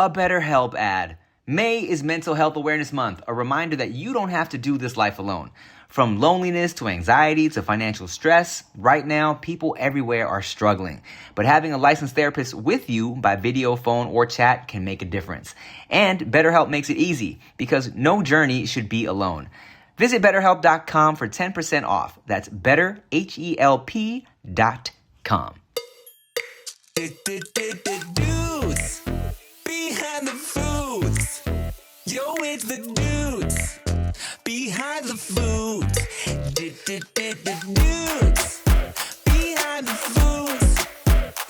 A BetterHelp ad. May is Mental Health Awareness Month, a reminder that you don't have to do this life alone. From loneliness to anxiety to financial stress, right now, people everywhere are struggling. But having a licensed therapist with you by video, phone, or chat can make a difference. And BetterHelp makes it easy because no journey should be alone. Visit BetterHelp.com for 10% off. That's BetterHelp.com. Dudes behind the foods. Yo, it's the dudes behind the foods. Dudes behind the foods.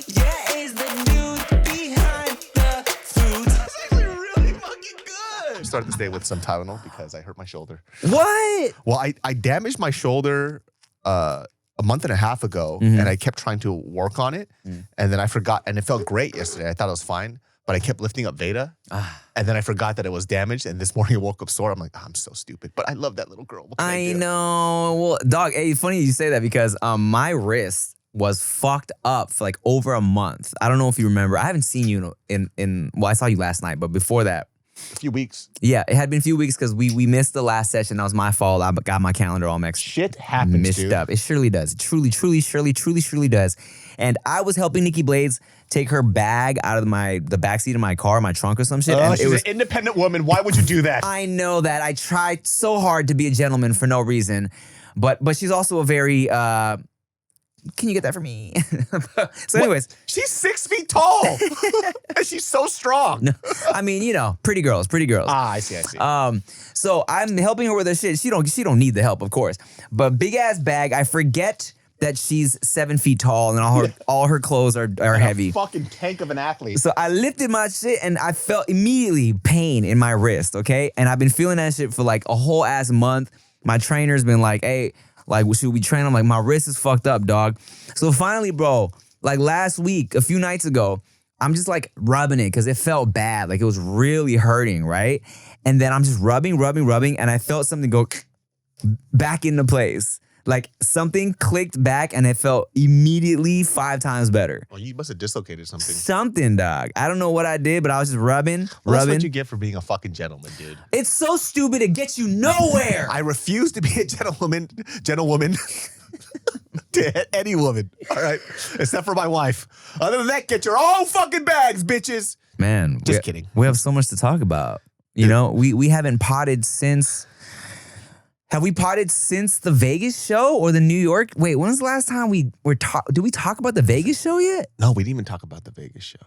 Yeah, it's the dudes behind the foods. That's actually really fucking good. Start this day with some Tylenol because I hurt my shoulder. What? Well, I damaged my shoulder a month and a half ago, and I kept trying to work on it, and then I forgot, and it felt great yesterday. I thought it was fine, but I kept lifting up Veyda, and then I forgot that it was damaged, and this morning I woke up sore. I'm like, I'm so stupid, but I love that little girl. What can I do? know. Well, dog, hey, funny you say that because my wrist was fucked up for like over a month. I don't know if you remember. I haven't seen you well, I saw you last night, but before that, A few weeks. yeah, it had been a few weeks because we missed the last session. That was my fault. I got my calendar all mixed Shit happens, dude. up. It surely does. It truly does. And I was helping Nikki Blades take her bag out of the backseat of my car, my trunk or some shit. And She's an independent woman. Why would you do that? I know that. I tried so hard to be a gentleman for no reason. But she's also a very can you get that for me? So anyways. She's 6 feet tall. And she's so strong. No, I mean, pretty girls. I see. So I'm helping her with her shit. She don't need the help, of course. But big ass bag, I forget that she's 7 feet tall and all her clothes are heavy. A fucking tank of an athlete. So I lifted my shit and I felt immediately pain in my wrist, okay? And I've been feeling that shit for like a whole ass month. My trainer's been like, hey, like, should we train? I'm like, my wrist is fucked up, dog. So finally, bro, like last week, a few nights ago, I'm just like rubbing it because it felt bad. Like it was really hurting, right? And then I'm just rubbing, and I felt something go back into place. Like something clicked back and it felt immediately 5 times better. Well, you must have dislocated something. Something, dog. I don't know what I did, but I was just rubbing. That's what you get for being a fucking gentleman, dude. It's so stupid, it gets you nowhere. I refuse to be a gentlewoman to any woman, all right? Except for my wife. Other than that, get your own fucking bags, bitches. Man. Just kidding. We have so much to talk about. You know, we haven't potted since... Have we potted since the Vegas show or the New York? Wait, when was the last time did we talk about the Vegas show yet? No, we didn't even talk about the Vegas show.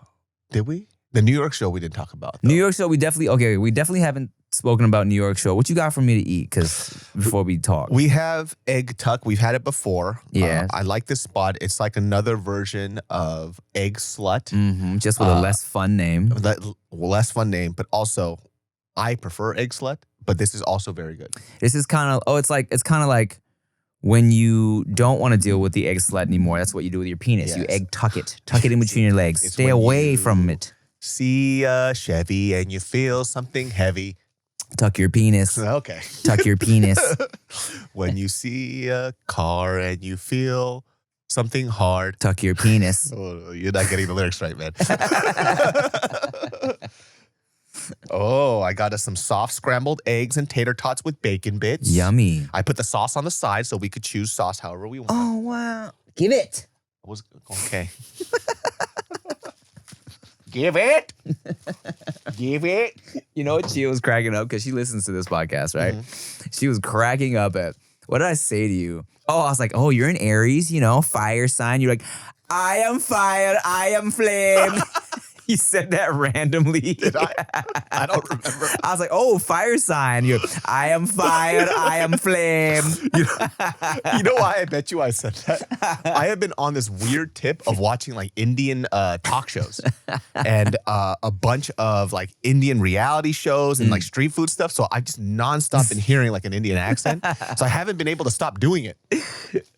Did we? The New York show we didn't talk about. Though. New York show, we definitely haven't spoken about New York show. What you got for me to eat? Because before we talk. We have Egg Tuck. We've had it before. Yeah. I like this spot. It's like another version of Egg Slut. Mm-hmm, just with a less fun name. Less fun name, but also I prefer Egg Slut. But this is also very good. This is kind of, it's kind of like when you don't want to deal with the egg slut anymore. That's what you do with your penis. Yes. You egg tuck it in between your legs. Stay away from it. See a Chevy and you feel something heavy. Tuck your penis. Okay. Tuck your penis. When you see a car and you feel something hard. Tuck your penis. Oh, you're not getting the lyrics right, man. Oh, I got us some soft scrambled eggs and tater tots with bacon bits. Yummy. I put the sauce on the side so we could choose sauce however we want. Oh, wow. Give it. Okay. Give it. Give it. You know what? She was cracking up because she listens to this podcast, right? Mm-hmm. She was cracking up at, what did I say to you? Oh, I was like, oh, you're an Aries, fire sign. You're like, I am fire, I am flame. You said that randomly. Did I? I don't remember. I was like, oh, fire sign. I am fire, I am flame. You know why I bet you I said that? I have been on this weird tip of watching like Indian talk shows and a bunch of like Indian reality shows and like street food stuff. So I just nonstop been hearing like an Indian accent. So I haven't been able to stop doing it.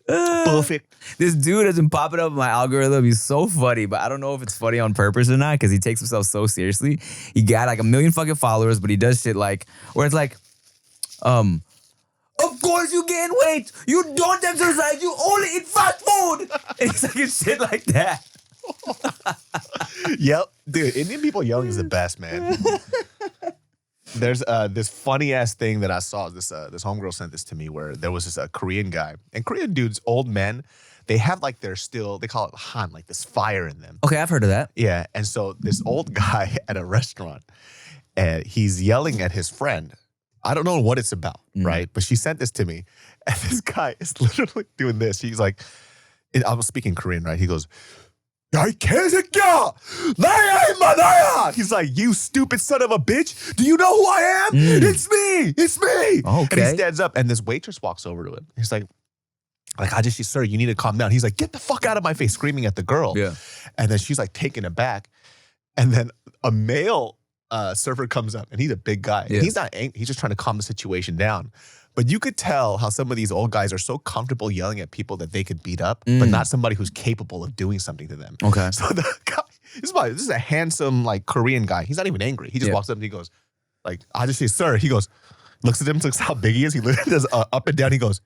Perfect. This dude has been popping up in my algorithm. He's so funny, but I don't know if it's funny on purpose or not because he takes himself so seriously. He got like 1 million fucking followers, but he does shit like, where it's like, of course you gain weight. You don't exercise. You only eat fast food. And it's like shit like that. Yep, dude. Indian people yelling is the best, man. There's this funny ass thing that I saw. This homegirl sent this to me where there was this Korean guy, and Korean dudes, old men, they have like they call it han, like this fire in them. Okay, I've heard of that. Yeah, and so this old guy at a restaurant, and he's yelling at his friend. I don't know what it's about, right? But she sent this to me, and this guy is literally doing this. He's like, I was speaking Korean, right? He goes, "야, 이 개새끼야! 나야, 임마, 나야!" He's like, "You stupid son of a bitch! Do you know who I am? It's me! It's me!" And he stands up, and this waitress walks over to him. He's like, "Ajashi, sir, you need to calm down." He's like, "Get the fuck out of my face," screaming at the girl. Yeah. And then she's like taken aback. And then a male server comes up, and he's a big guy. Yeah. He's not angry. He's just trying to calm the situation down. But you could tell how some of these old guys are so comfortable yelling at people that they could beat up, but not somebody who's capable of doing something to them. Okay. So the guy, this is a handsome, like, Korean guy. He's not even angry. He just walks up and he goes, like, "Ajashi, sir." He goes, looks at him, looks how big he is. He literally does up and down. He goes,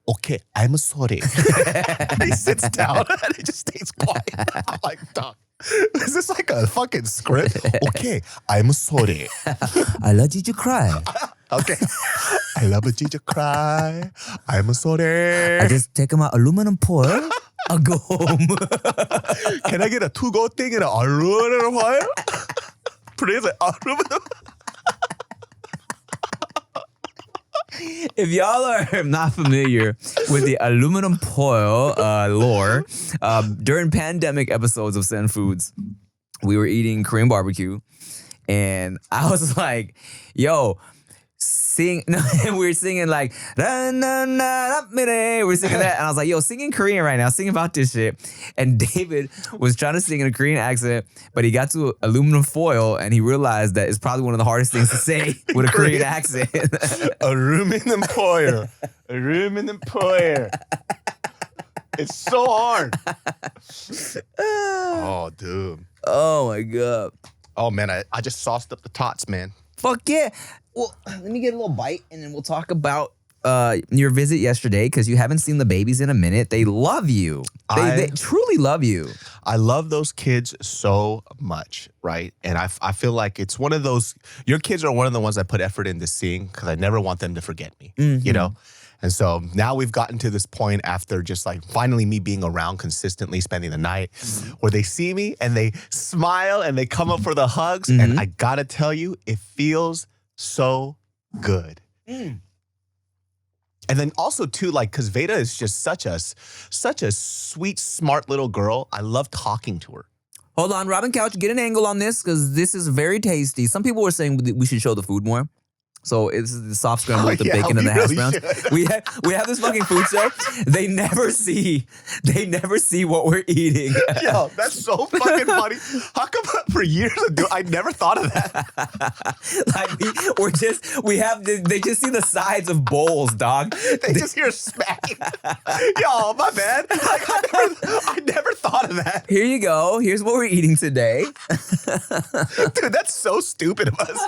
"Okay, I'm sorry." He sits down and he just stays quiet. I'm like, dog, is this like a fucking script? "Okay, I'm sorry." I let you cry. Okay. "I love a Gigi cry. I'm sorry." I just take my aluminum foil. I go home. Can I get a to-go thing in an aluminum foil? Please, aluminum. If y'all are not familiar with the aluminum foil lore, during pandemic episodes of Send Foods, we were eating Korean barbecue, and I was like, "Yo, sing!" No, and we were singing like, "Na na na na." We're singing that, and I was like, "Yo, sing in Korean right now, sing about this shit." And David was trying to sing in a Korean accent, but he got to aluminum foil, and he realized that it's probably one of the hardest things to say with a Korean accent. Aluminum foil. Aluminum foil. It's so hard. Oh, dude. Oh my god. Oh, man, I just sauced up the tots, man. Fuck yeah. Well, let me get a little bite and then we'll talk about your visit yesterday because you haven't seen the babies in a minute. They love you. They truly love you. I love those kids so much, right? And I feel like it's one of those, your kids are one of the ones I put effort into seeing because I never want them to forget me, you know? And so now we've gotten to this point after just like finally me being around consistently, spending the night, where they see me and they smile and they come up for the hugs. And I gotta tell you, it feels so good. And then also too, like, because Veyda is just such a sweet, smart little girl. I love talking to her. Hold on, Robyn Couch, get an angle on this because this is very tasty. Some people were saying we should show the food more. So it's the soft scramble with the bacon and the hash browns. We have this fucking food show. They never see what we're eating. Yo, that's so fucking funny. How come for years ago I never thought of that? They just see the sides of bowls, dog. They just hear smacking. Yo, my bad. Like, I never thought of that. Here you go. Here's what we're eating today. Dude, that's so stupid of us.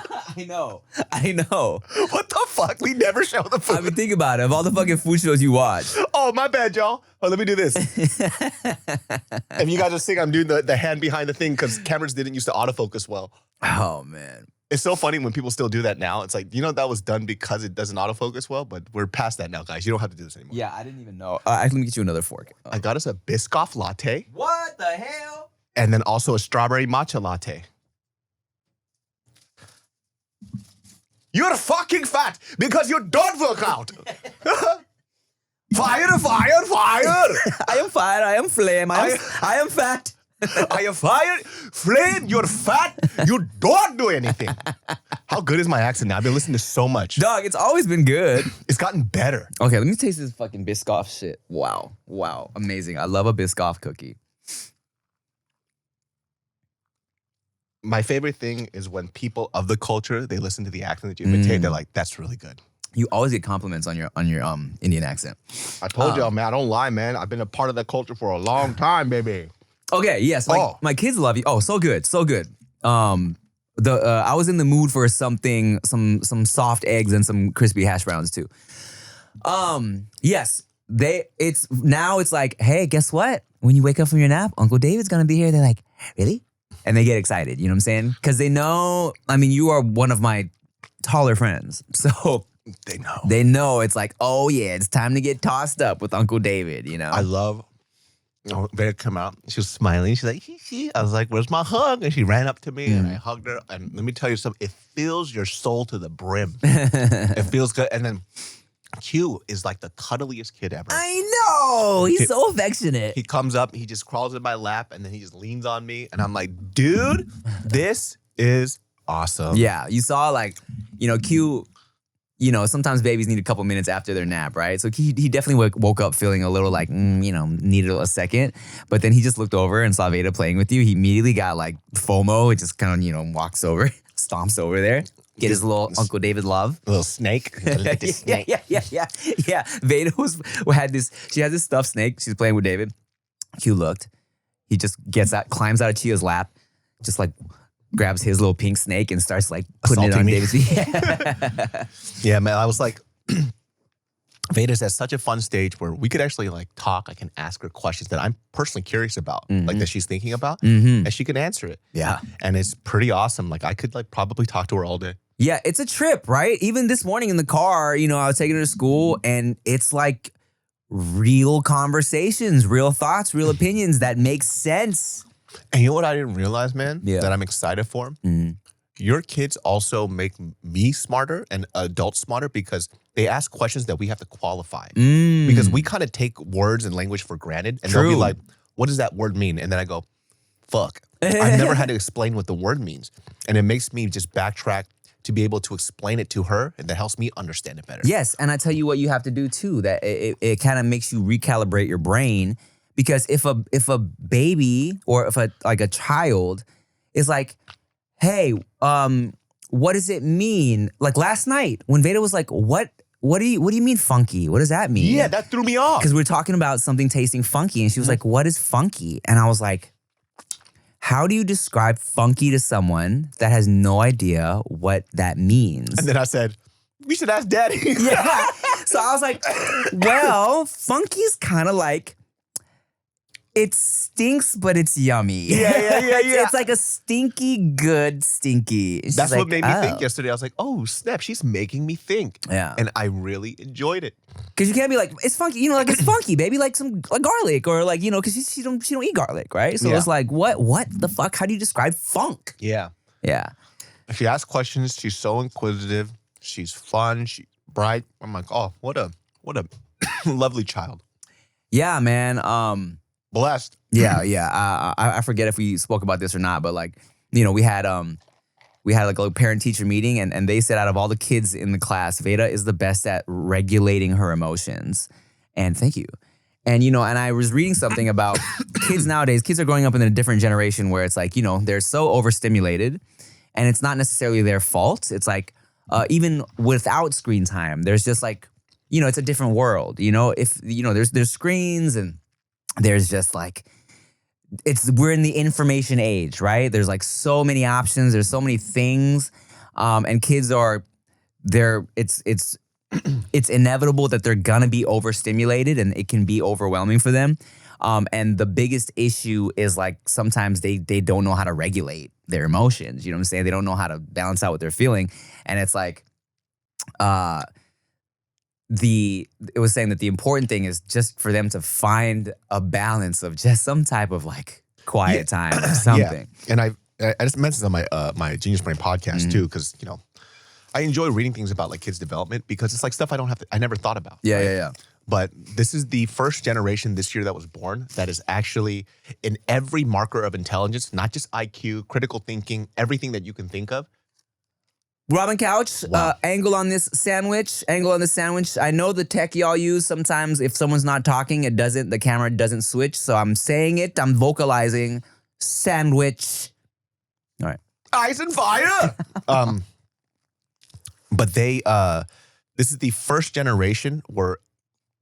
I know. What the fuck? We never show the food. I mean, think about it. Of all the fucking food shows you watch. Oh, my bad, y'all. Oh, let me do this. If you guys are seeing, I'm doing the hand behind the thing because cameras didn't used to autofocus well. Oh, man. It's so funny when people still do that now. It's like, that was done because it doesn't autofocus well, but we're past that now, guys. You don't have to do this anymore. Yeah, I didn't even know. Let me get you another fork. I got us a Biscoff latte. What the hell? And then also a strawberry matcha latte. You're fucking fat because you don't work out. Fire. I am fire. I am flame. I am fat. I am fire. Flame, you're fat. You don't do anything. How good is my accent now? I've been listening to so much. Dog, it's always been good. It's gotten better. Okay, let me taste this fucking Biscoff shit. Wow. Amazing. I love a Biscoff cookie. My favorite thing is when people of the culture, they listen to the accent that you imitate, they're like, that's really good. You always get compliments on your Indian accent. I told y'all, man, I don't lie, man. I've been a part of that culture for a long time, baby. Okay, yes. My kids love you. Oh, so good. I was in the mood for some soft eggs and some crispy hash browns too. Yes. It's like, hey, guess what? When you wake up from your nap, Uncle David's gonna be here. They're like, really? and they get excited. You know what I'm saying? Because they know. I mean, you are one of my taller friends, so They know. they know it's like, oh yeah, it's time to get tossed up with Uncle David. You know. I love. Oh, Veyda come out. She was smiling. She's like, hee hee. I was like, where's my hug? And she ran up to me and I hugged her. And let me tell you something. It fills your soul to the brim. It feels good. And then Q is like the cuddliest kid ever. I know. He's so affectionate. He comes up, he just crawls in my lap, and then he just leans on me. And I'm like, dude, this is awesome. Yeah, you saw like, Q. Sometimes babies need a couple minutes after their nap, right? So he definitely woke up feeling a little like, needed a second. But then he just looked over and saw Veyda playing with you. He immediately got like FOMO. It just kind of, walks over, stomps over there, get his little Uncle David love. A little snake. Snake. Yeah. Veyda she has this stuffed snake. She's playing with David. Q looked. He just climbs out of Chia's lap, just like grabs his little pink snake and starts like putting it on David's feet. Yeah, man. I was like, Veyda's at such a fun stage where we could actually like talk. I can ask her questions that I'm personally curious about, like that she's thinking about, and she can answer it. Yeah. And it's pretty awesome. Like I could like probably talk to her all day. Yeah, it's a trip, right? Even this morning in the car, I was taking her to school and it's like real conversations, real thoughts, real opinions that make sense. And you know what I didn't realize, man? Yeah. That I'm excited for? Your kids also make me smarter and adults smarter because they ask questions that we have to qualify. Because we kind of take words and language for granted. And they'll be like, what does that word mean? And then I go, fuck. I've never had to explain what the word means. And it makes me just backtrack to be able to explain it to her. And that helps me understand it better. Yes, and I tell you what you have to do too, that it kind of makes you recalibrate your brain. Because if a baby or if a child is like, hey, what does it mean? Like last night when Veyda was like, what do you mean funky? What does that mean? Yeah, that threw me off. Because we were talking about something tasting funky, and she was like, what is funky? And I was like, how do you describe funky to someone that has no idea what that means? And then I said, we should ask Daddy. Yeah. So I was like, well, funky's kind of like, it stinks, but it's yummy. Yeah. It's like a stinky, good stinky. And she's That's like, what made me think oh. yesterday. I was like, oh, snap, she's making me think. Yeah. And I really enjoyed it. Because you can't be like, it's funky, like it's funky, baby, like some garlic or like, because she don't eat garlic, right? So Yeah. it's like, what the fuck? How do you describe funk? Yeah. Yeah. She asks questions. She's so inquisitive. She's fun. She's bright. I'm like, oh, what a lovely child. Yeah, man. Blessed. Yeah. I forget if we spoke about this or not, but like, we had like a parent teacher meeting and they said out of all the kids in the class, Veyda is the best at regulating her emotions. And thank you. And, and I was reading something about kids nowadays. Kids are growing up in a different generation where it's like, they're so overstimulated and it's not necessarily their fault. It's like, even without screen time, there's just like, it's a different world, if, there's screens and there's just like, we're in the information age, right? There's like so many options. There's so many things. And kids it's inevitable that they're gonna be overstimulated and it can be overwhelming for them. And the biggest issue is like sometimes they don't know how to regulate their emotions. You know what I'm saying? They don't know how to balance out what they're feeling. And it's like, it was saying that the important thing is just for them to find a balance of just some type of like quiet time or something. Yeah. And I just mentioned this on my Genius Brain podcast too, because I enjoy reading things about like kids' development because it's like stuff I never thought about. Yeah. But this is the first generation this year that was born that is actually in every marker of intelligence, not just IQ, critical thinking, everything that you can think of. Robyn Couch, Wow. angle on this sandwich. I know the tech y'all use sometimes if someone's not talking, the camera doesn't switch. So I'm saying it, I'm vocalizing sandwich. All right. Ice and fire. But this is the first generation where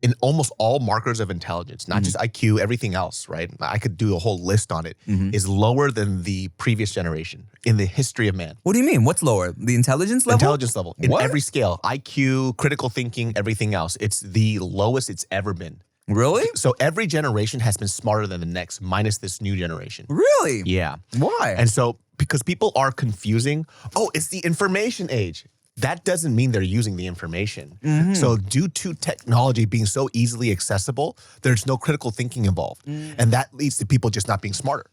in almost all markers of intelligence, not just IQ, everything else, right? I could do a whole list on it, is lower than the previous generation in the history of man. What do you mean? What's lower? The intelligence level? Intelligence level. In What? every scale, IQ, critical thinking, everything else. It's the lowest it's ever been. Really? So every generation has been smarter than the next, minus this new generation. Really? Yeah. Why? And so because people are confusing, oh, it's the information age. That doesn't mean they're using the information. So due to technology being so easily accessible, there's no critical thinking involved. And that leads to people just not being smarter,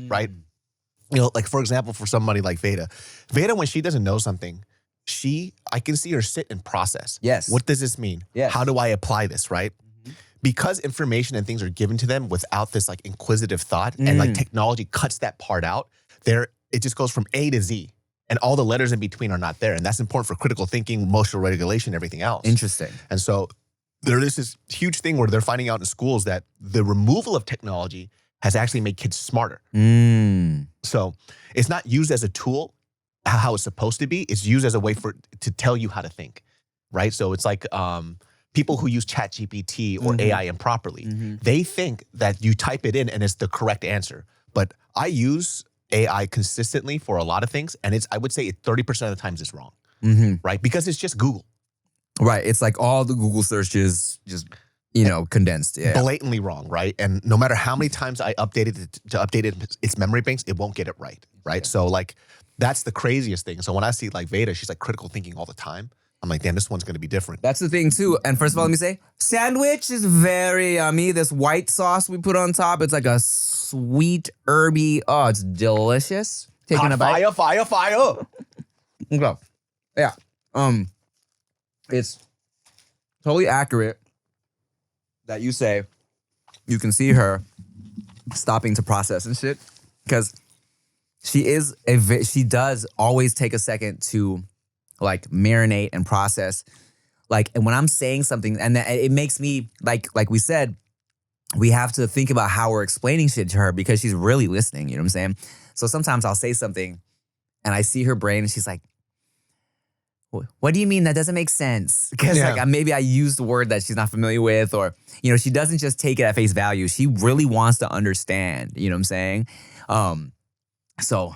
right? You know, like for example, for somebody like Veyda, when she doesn't know something, I can see her sit and process. Yes. What does this mean? Yes. How do I apply this, right? Because information and things are given to them without this like inquisitive thought and like technology cuts that part out, it just goes from A to Z. And all the letters in between are not there. And that's important for critical thinking, emotional regulation, everything else. Interesting. And so there is this huge thing where they're finding out in schools that the removal of technology has actually made kids smarter. So it's not used as a tool, how it's supposed to be. It's used as a way to tell you how to think, right? So it's like people who use ChatGPT or AI improperly, they think that you type it in and it's the correct answer. But I use AI consistently for a lot of things, and I would say 30% of the times it's wrong, right? Because it's just Google. Right. It's like all the Google searches just, condensed. Yeah. Blatantly wrong, right? And no matter how many times I updated it to update its memory banks, it won't get it right, right? So like, that's the craziest thing. So when I see like Veyda, she's like critical thinking all the time. I'm like, damn, this one's going to be different. That's the thing too. And first of all, let me say, sandwich is very yummy. This white sauce we put on top, it's like a sweet, herby. Oh, it's delicious. Taking a bite. Fire. Okay. Yeah. It's totally accurate that you say you can see her stopping to process and shit, because she does always take a second to like marinate and process. Like, and when I'm saying something, and it makes me like we said, we have to think about how we're explaining shit to her because she's really listening. You know what I'm saying? So sometimes I'll say something and I see her brain and she's like, what do you mean? That doesn't make sense. Because like maybe I used a word that she's not familiar with, or, she doesn't just take it at face value. She really wants to understand. You know what I'm saying? So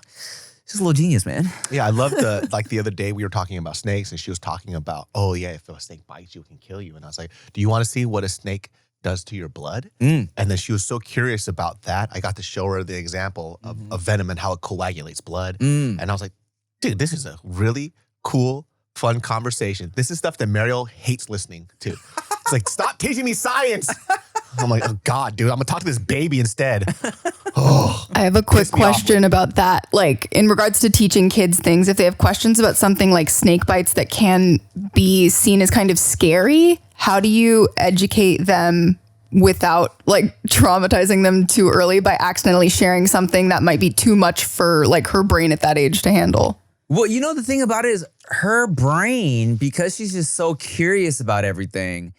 she's a little genius, man. Yeah, I love the other day we were talking about snakes and she was talking about, oh yeah, if a snake bites you, it can kill you. And I was like, do you want to see what a snake does to your blood? And then she was so curious about that. I got to show her the example of venom and how it coagulates blood. And I was like, dude, this is a really cool, fun conversation. This is stuff that Mariel hates listening to. It's like, stop teaching me science. I'm like, oh God, dude, I'm gonna talk to this baby instead. Oh, I have a quick question about that. Like, in regards to teaching kids things, if they have questions about something like snake bites that can be seen as kind of scary, how do you educate them without like traumatizing them too early by accidentally sharing something that might be too much for like her brain at that age to handle? Well, the thing about it is her brain, because she's just so curious about everything,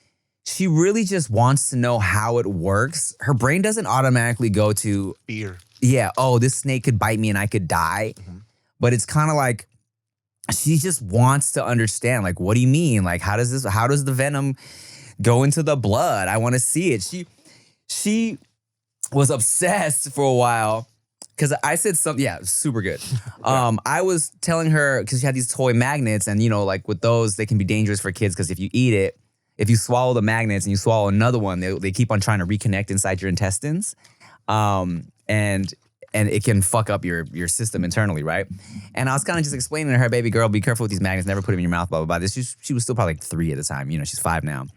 she really just wants to know how it works. Her brain doesn't automatically go to fear. Yeah, oh, this snake could bite me and I could die. But it's kind of like she just wants to understand, like, what do you mean? Like, how does the venom go into the blood? I want to see it. She was obsessed for a while. Because I said something, yeah, super good. I was telling her, because she had these toy magnets, and like with those, they can be dangerous for kids because if you eat it, if you swallow the magnets and you swallow another one, they keep on trying to reconnect inside your intestines, and it can fuck up your system internally, right? And I was kind of just explaining to her, baby girl, be careful with these magnets, never put them in your mouth, blah, blah, blah. She was still probably like 3 at the time, she's 5 now.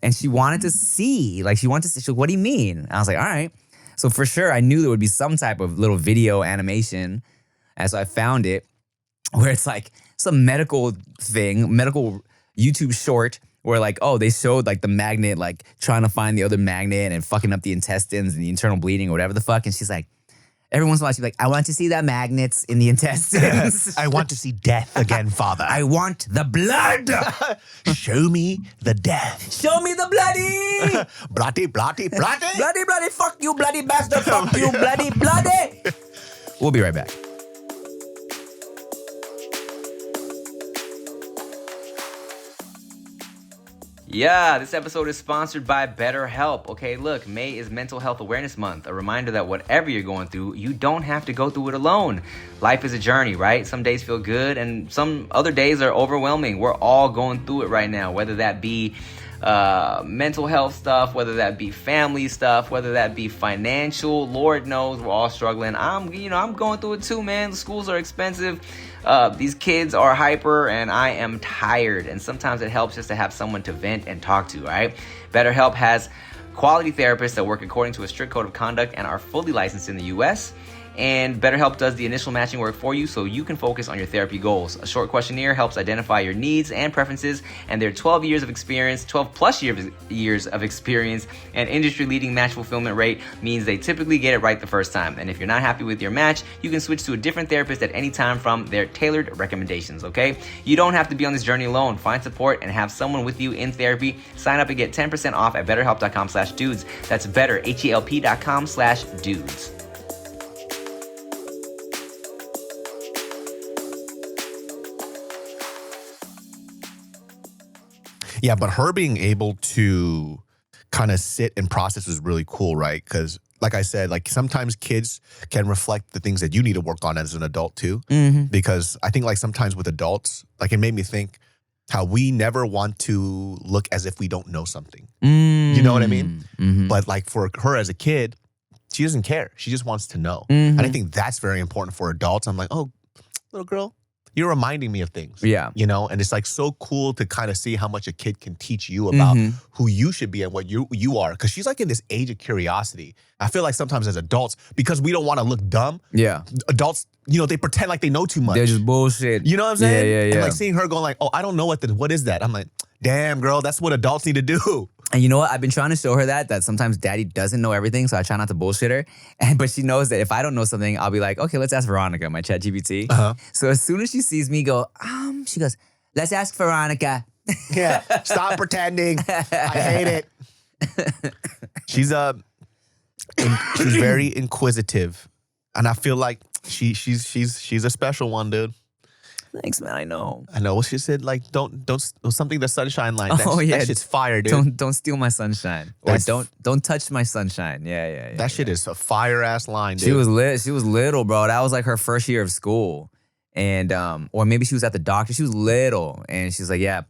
And she wanted to see, she's like, what do you mean? And I was like, all right. So for sure, I knew there would be some type of little video animation. And so I found it where it's like some medical YouTube short where like, oh, they showed like the magnet, like trying to find the other magnet and fucking up the intestines and the internal bleeding or whatever the fuck. And she's like, every once in a while, she's like, I want to see the magnets in the intestines. I want to see death again, Father. I want the blood. Show me the death. Show me the bloody. Bloody. Bloody, fuck you, bloody bastard. Fuck you, bloody. We'll be right back. Yeah, this episode is sponsored by Betterhelp. Okay, look, May is Mental Health Awareness Month. A reminder that whatever you're going through, you don't have to go through it alone. Life is a journey, right? Some days feel good and some other days are overwhelming. We're all going through it right now, whether that be mental health stuff, whether that be family stuff, whether that be financial. Lord knows we're all struggling. I'm going through it too, man. The schools are expensive. These kids are hyper, and I am tired. And sometimes it helps just to have someone to vent and talk to, right? Betterhelp has quality therapists that work according to a strict code of conduct and are fully licensed in the U.S., and BetterHelp does the initial matching work for you so you can focus on your therapy goals. A short questionnaire helps identify your needs and preferences, and their 12 plus years of experience and industry-leading match fulfillment rate means they typically get it right the first time. And if you're not happy with your match, you can switch to a different therapist at any time from their tailored recommendations, okay? You don't have to be on this journey alone. Find support and have someone with you in therapy. Sign up and get 10% off at betterhelp.com/dudes. That's better, HELP.com/dudes. Yeah, but her being able to kind of sit and process is really cool, right? Because like I said, like sometimes kids can reflect the things that you need to work on as an adult too. Because I think like sometimes with adults, like it made me think how we never want to look as if we don't know something. You know what I mean? But like for her as a kid, she doesn't care. She just wants to know. And I think that's very important for adults. I'm like, oh, little girl, you're reminding me of things. Yeah. You know, and it's like so cool to kind of see how much a kid can teach you about who you should be and what you are. Because she's like in this age of curiosity. I feel like sometimes as adults, because we don't want to look dumb, adults, you know, they pretend like they know too much. They're just bullshit. You know what I'm saying? Yeah. And like seeing her going like, oh, I don't know what is that? I'm like, damn, girl, that's what adults need to do. And you know what? I've been trying to show her that sometimes daddy doesn't know everything, so I try not to bullshit her. But she knows that if I don't know something, I'll be like, okay, let's ask Veronica, my chat GPT. So as soon as she sees me go, she goes, let's ask Veronica. Yeah, stop pretending. I hate it. She's very inquisitive. And I feel like she's a special one, dude. Thanks, man. I know. I know. Well, she said like don't something the sunshine line. Oh, yeah. That shit's fire, dude. Don't steal my sunshine. Or don't touch my sunshine. Yeah. That shit is a fire ass line, dude. She was lit. She was little, bro. That was like her first year of school. And or maybe she was at the doctor. She was little. And she's like, yeah.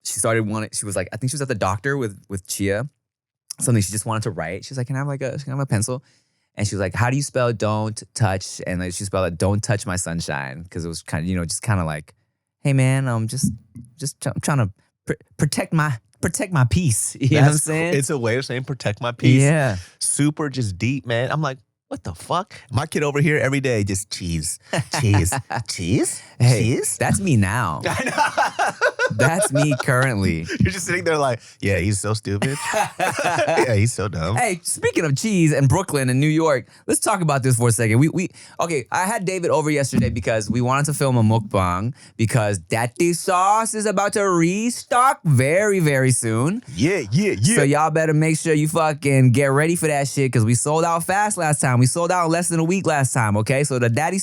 She was like, I think she was at the doctor with Chia. Something she just wanted to write. She's like, can I have a pencil? And she was like, how do you spell don't touch? And like she spelled it, don't touch my sunshine. Because it was kind of, just kind of like, hey man, I'm just I'm trying to protect my peace. You know what I'm saying? It's a way of saying protect my peace. Yeah. Super just deep, man. I'm like, what the fuck? My kid over here every day just cheese. Hey, cheese? That's me now. I know. That's me currently. You're just sitting there like, yeah, he's so stupid. Yeah, he's so dumb. Hey, speaking of cheese and Brooklyn and New York, let's talk about this for a second. Okay, I had David over yesterday because we wanted to film a mukbang because Dati Sauce is about to restock very, very soon. Yeah. So y'all better make sure you fucking get ready for that shit because we sold out fast last time. We sold out in less than a week last time, okay? So the Daddy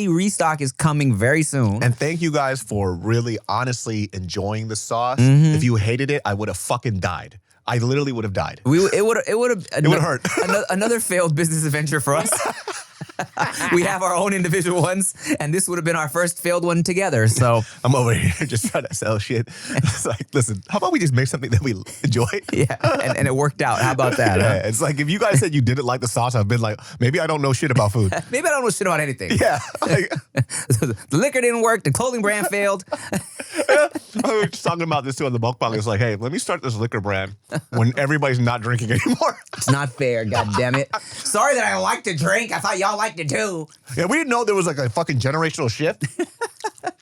restock is coming very soon. And thank you guys for really honestly enjoying the sauce. If you hated it, I would have fucking died. I literally would have died. It would have hurt. another failed business adventure for us. We have our own individual ones, and this would have been our first failed one together. So I'm over here just trying to sell shit. It's like, listen, how about we just make something that we enjoy? Yeah, and it worked out. How about that? Yeah, Huh? it's like if you guys said you didn't like the sauce, I've been like, maybe I don't know shit about food. Maybe I don't know shit about anything. Yeah. Like, The liquor didn't work. The clothing brand failed. I was just talking about this too on the mukbang. It's like, hey, let me start this liquor brand when everybody's not drinking anymore. It's not fair. God damn it. Sorry that I like to drink. I thought y'all liked it too. Yeah, we didn't know there was like a fucking generational shift.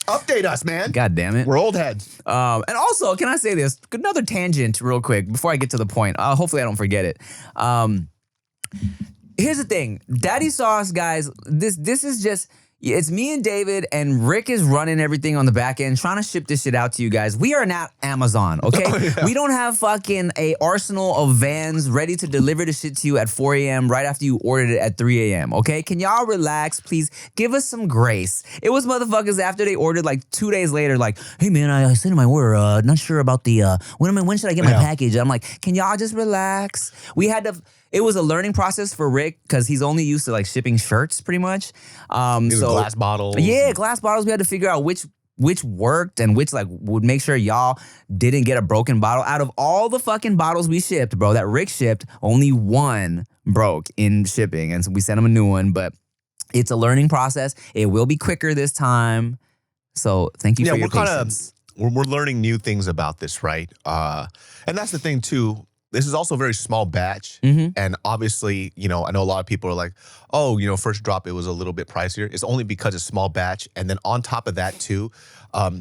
Update us, man. God damn it. We're old heads. And also, can I say this? Another tangent real quick before I get to the point. Hopefully I don't forget it. Here's the thing. Daddy Sauce, guys, this is just... It's me and David, and Rick is running everything on the back end, trying to ship this shit out to you guys. We are not Amazon, okay? Oh, yeah. We don't have fucking a arsenal of vans ready to deliver the shit to you at 4 a.m. right after you ordered it at 3 a.m., okay? Can y'all relax, please? Give us some grace. It was motherfuckers after they ordered like 2 days later, like, hey man, I sent in my order. Not sure about the, when should I get my package? I'm like, can y'all just relax? It was a learning process for Rick because he's only used to like shipping shirts pretty much. Glass bottles. Yeah, glass bottles. We had to figure out which which worked and which like would make sure y'all didn't get a broken bottle. Out of all the fucking bottles we shipped, bro, that Rick shipped, only one broke in shipping. And so we sent him a new one, but it's a learning process. It will be quicker this time. So thank you for your patience. We're learning new things about this, right? And that's the thing too. This is also a very small batch. And obviously, I know a lot of people are like, oh, first drop, it was a little bit pricier. It's only because it's small batch. And then on top of that too,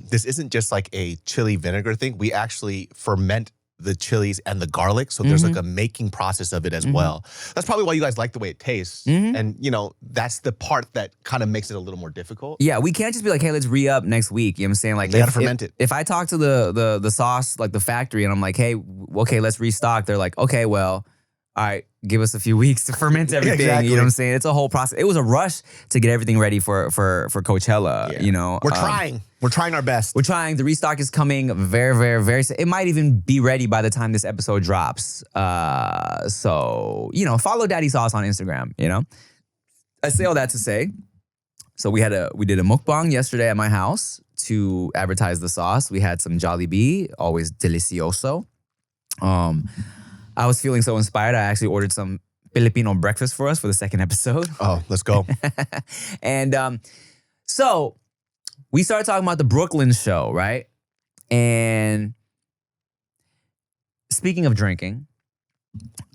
this isn't just like a chili vinegar thing. We actually ferment the chilies and the garlic. So there's like a making process of it as well. That's probably why you guys like the way it tastes. And, that's the part that kind of makes it a little more difficult. Yeah, we can't just be like, hey, let's re-up next week. You know what I'm saying? Like, They gotta ferment it. If I talk to the sauce, like the factory, and I'm like, hey, okay, let's restock. They're like, okay, well, all right, give us a few weeks to ferment everything. Exactly. You know what I'm saying? It's a whole process. It was a rush to get everything ready for Coachella, We're trying. We're trying our best. We're trying. The restock is coming very, very, very soon. It might even be ready by the time this episode drops. So, follow Dati Sauce on Instagram, I say all that to say, so we did a mukbang yesterday at my house to advertise the sauce. We had some Jollibee, always delicioso. I was feeling so inspired. I actually ordered some Filipino breakfast for us for the second episode. Oh, let's go. And so we started talking about the Brooklyn show, right? And speaking of drinking,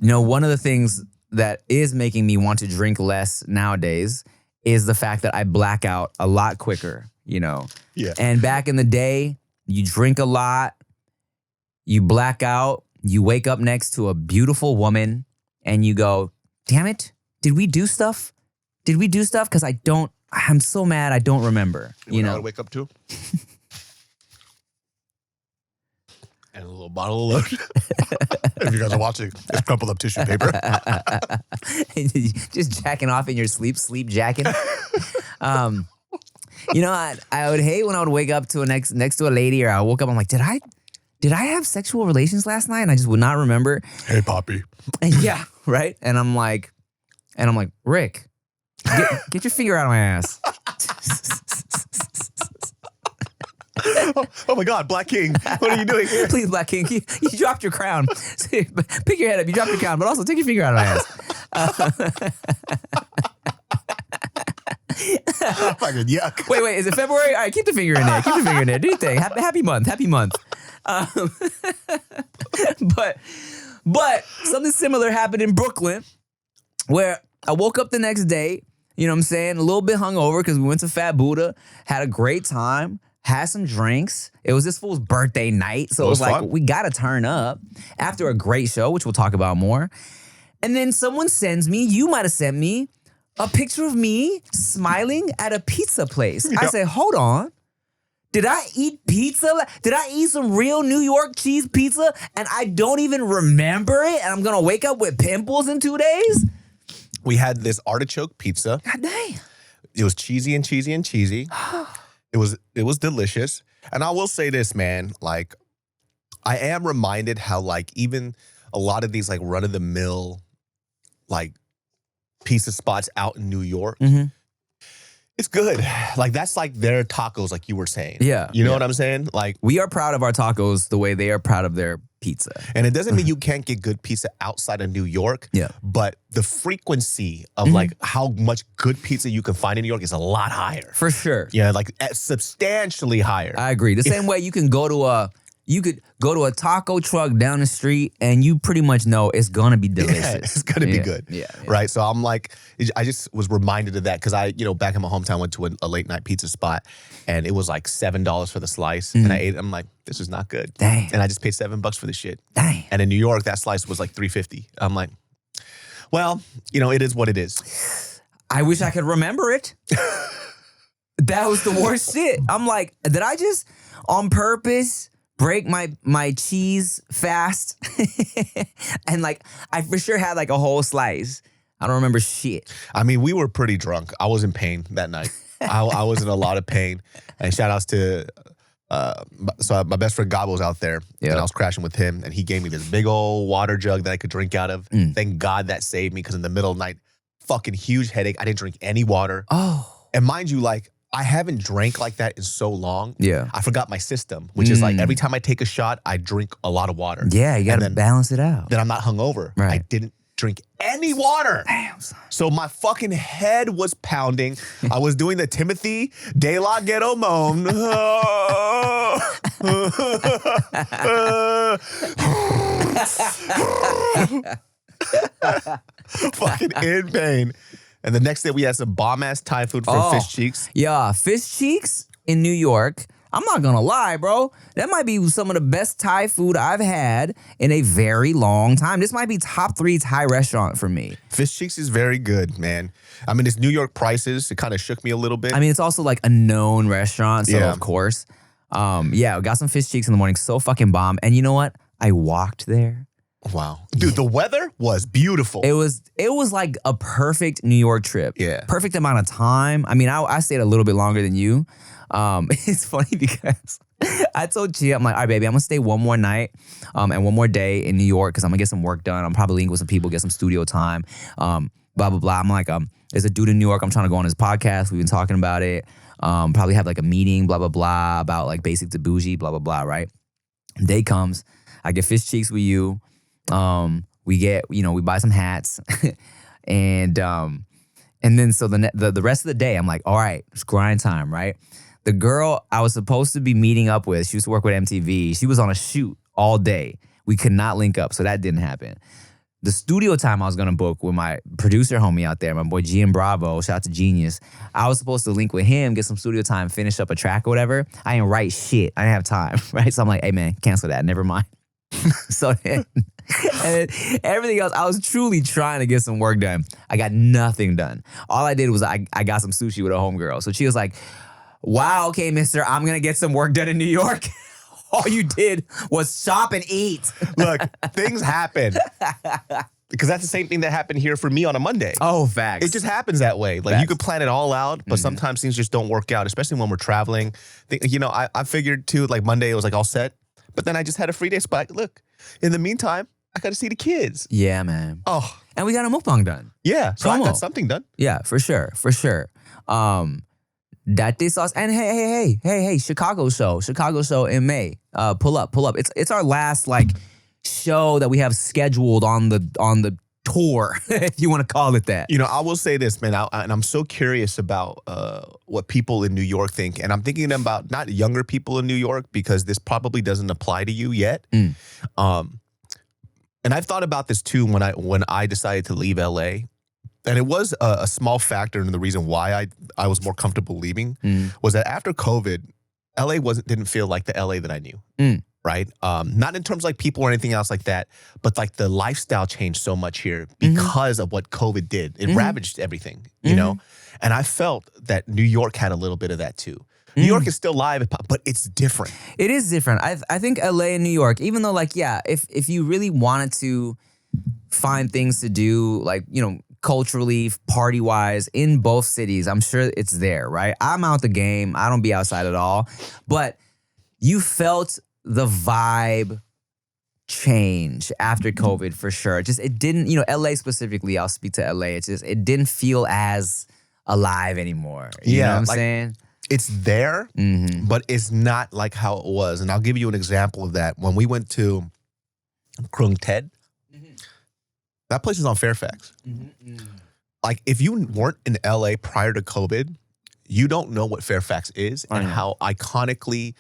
one of the things that is making me want to drink less nowadays is the fact that I black out a lot quicker, Yeah. And back in the day, you drink a lot, you black out, you wake up next to a beautiful woman and you go, damn it, did we do stuff? Because I'm so mad I don't remember. You know what I wake up to? And a little bottle of lotion. If you guys are watching, it's crumpled up tissue paper. Just jacking off in your sleep jacking. I would hate when I would wake up to next to a lady, or I woke up, I'm like, did I have sexual relations last night? And I just would not remember. Hey, Poppy. And yeah, right? And I'm like, Rick, get your finger out of my ass. Oh my God, Black King. What are you doing here? Please, Black King, you dropped your crown. Pick your head up, you dropped your crown, but also take your finger out of my ass. Fucking yuck. Wait, is it February? All right, keep the finger in there. Do your thing. Happy month. But something similar happened in Brooklyn, where I woke up the next day, a little bit hungover because we went to Fat Buddha, had a great time, had some drinks. It was this fool's birthday night, so it was like, fun. we gotta turn up after a great show, which we'll talk about more. And then someone sends me, you might have sent me, a picture of me smiling at a pizza place. I say, hold on. Did I eat pizza? Did I eat some real New York cheese pizza and I don't even remember it and I'm gonna wake up with pimples in 2 days? We had this artichoke pizza. God dang. It was cheesy and cheesy and cheesy. It was delicious. And I will say this, man, like, I am reminded how, like, even a lot of these, like, run-of-the-mill, like, pizza spots out in New York, it's good. Like, that's like their tacos, like you were saying. Yeah. You know what I'm saying? Like, We are proud of our tacos the way they are proud of their pizza. and it doesn't mean you can't get good pizza outside of New York. Yeah. But the frequency of, like, how much good pizza you can find in New York is a lot higher. For sure. Yeah, like, substantially higher. I agree. The same way you could go to a taco truck down the street and you pretty much know it's gonna be delicious. Yeah, it's gonna be good. Yeah. Right. So I'm like, I just was reminded of that because I, back in my hometown, went to a late night pizza spot and it was like $7 for the slice. And I ate it. I'm like, this is not good. Dang. And I just paid $7 for the shit. Dang. And in New York, that slice was like $3.50. I'm like, well, it is what it is. I wish I could remember it. That was the worst shit. I'm like, did I just on purpose break my cheese fast? And like, I for sure had like a whole slice. I don't remember shit. I mean, we were pretty drunk. I was in pain that night. I was in a lot of pain. And shout outs to, so my best friend Gabo was out there and I was crashing with him and he gave me this big old water jug that I could drink out of. Thank God that saved me because in the middle of the night, fucking huge headache. I didn't drink any water. Oh. And mind you, like, I haven't drank like that in so long. Yeah. I forgot my system, which is like every time I take a shot, I drink a lot of water. Yeah, you got to then- balance it out. Then I'm not hungover. Right. I didn't drink any water. Damn, son. So my fucking head was pounding. I was doing the Timothy De La Ghetto moan. Fucking in pain. And the next day we had some bomb-ass Thai food from Fish Cheeks. Yeah, Fish Cheeks in New York. I'm not gonna lie, bro. That might be some of the best Thai food I've had in a very long time. This might be top 3 Thai restaurant for me. Fish Cheeks is very good, man. I mean, it's New York prices. It kind of shook me a little bit. I mean, it's also like a known restaurant, so Yeah. of course. Yeah, we got some Fish Cheeks in the morning. So fucking bomb. And you know what? I walked there. Wow. Dude, the weather was beautiful. It was like a perfect New York trip. Yeah. Perfect amount of time. I mean, I stayed a little bit longer than you. It's funny because I told Chia, I'm like, all right, baby, I'm gonna stay one more night and one more day in New York because I'm gonna get some work done. I'm probably link with some people, get some studio time. Blah, blah, blah. I'm like, there's a dude in New York. I'm trying to go on his podcast. We've been talking about it. Probably have like a meeting, blah, blah, blah, about like basic to bougie, blah, blah, blah, right? Day comes, I get Fish Cheeks with you. We get, we buy some hats and then so the rest of the day, I'm like, all right, it's grind time, right? The girl I was supposed to be meeting up with, she used to work with MTV. She was on a shoot all day. We could not link up, so that didn't happen. The studio time I was gonna book with my producer homie out there, my boy Gian Bravo, shout out to Genius. I was supposed to link with him, get some studio time, finish up a track or whatever. I didn't write shit. I didn't have time, right? So I'm like, hey man, cancel that, never mind. So then, and then everything else, I was truly trying to get some work done. I got nothing done. All I did was I got some sushi with a homegirl. So she was like, wow, okay, mister, I'm going to get some work done in New York. All you did was shop and eat. Look, things happen. Because that's the same thing that happened here for me on a Monday. Oh, facts. It just happens that way. Like Facts. you could plan it all out, but sometimes things just don't work out, especially when we're traveling. I figured too, like Monday it was like all set, but then I just had a free day spot. Look, in the meantime, I got to see the kids. Yeah, man. Oh, And we got a mukbang done. yeah. So I Promo. got something done. Yeah, for sure. Dati Sauce. And hey, Chicago show in May. Pull up. It's our last like show that we have scheduled on the tour, if you want to call it that. I will say this, man, and I'm so curious about what people in New York think. And I'm thinking about not younger people in New York because this probably doesn't apply to you yet. And I've thought about this too when I decided to leave LA. And it was a small factor in the reason why I was more comfortable leaving was that after COVID, LA didn't feel like the LA that I knew. Right? Not in terms of like people or anything else like that, but like the lifestyle changed so much here because of what COVID did. It ravaged everything, you know? And I felt that New York had a little bit of that too. New York is still live, but it's different. It is different. I think LA and New York, even though like, yeah, if you really wanted to find things to do, like, culturally, party-wise, in both cities, I'm sure it's there, right? I'm out the game. I don't be outside at all. But you felt the vibe change after COVID for sure. It didn't, LA specifically, I'll speak to LA. It didn't feel as alive anymore. You know what I'm saying? It's there, but it's not like how it was. And I'll give you an example of that. When we went to Krung Ted, that place is on Fairfax. Like, if you weren't in LA prior to COVID, you don't know what Fairfax is and how iconic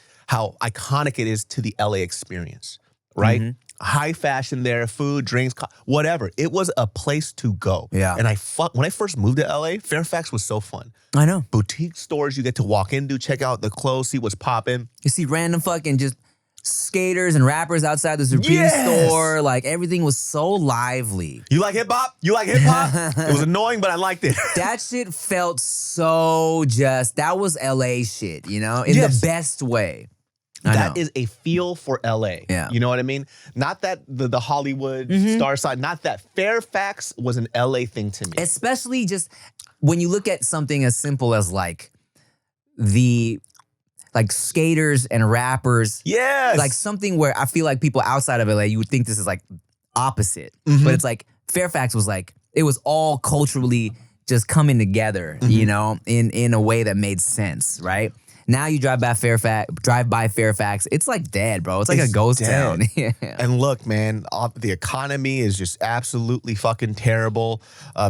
it is to the LA experience, right? High fashion there, food, drinks, whatever. It was a place to go. Yeah. And when I first moved to LA, Fairfax was so fun. I know. Boutique stores you get to walk into, check out the clothes, see what's popping. You see random fucking just skaters and rappers outside the Supreme store. Like, everything was so lively. You like hip hop? It was annoying, but I liked it. That shit felt so that was LA shit, in the best way. That is a feel for LA. Yeah. You know what I mean? Not that the Hollywood star side, not that. Fairfax was an LA thing to me. Especially just when you look at something as simple as like the skaters and rappers. Yes. Like something where I feel like people outside of LA, you would think this is like opposite. But it's like Fairfax was like, it was all culturally just coming together, you know, in a way that made sense, right? Now you drive by Fairfax, it's like dead, bro. It's like a ghost town. Yeah. And look, man, the economy is just absolutely fucking terrible.